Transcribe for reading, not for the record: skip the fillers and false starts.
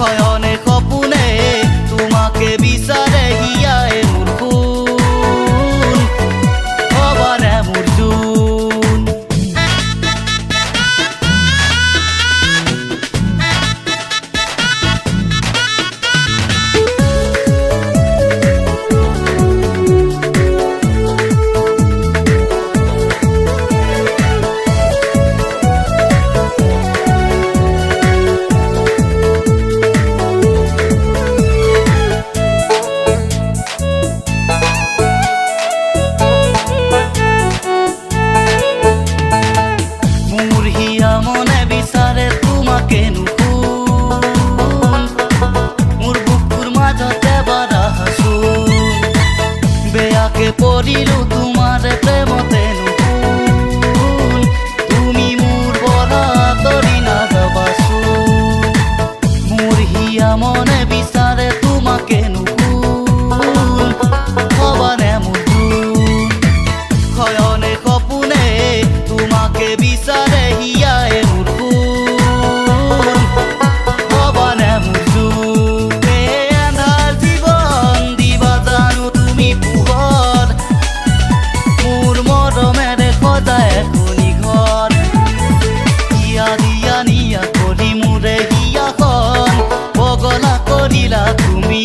শয়নে সপোনে তোমাকে বিচাৰে হিয়াই মোৰ কোন হবানে মোৰ জোন মনে বিচাৰে তোমাকে নুশুন মোৰ বুকুৰ মাজতে বাৰা হাচোন বেয়াকে পৰিলো তোমাৰ প্ৰেমতে নুশুন তুমি মোৰ পৰা আঁতৰি নাযাবাচোন মোৰ হিয়া মনে বিচাৰে তোমাকে নুশুন হবানে মোৰ জোন শয়নে সপোনে তোমাকে বিচাৰে হিয়াই মোৰ কোন হবানে মোৰ জোন এন্ধাৰ জীৱন দিবা জানো তুমি পোহৰ মোৰ মৰমেৰে সজাই এখনি ঘৰ হিয়া দিয়া নিয়া কৰি মোৰে হিয়াখন পগলা কৰিলা তুমি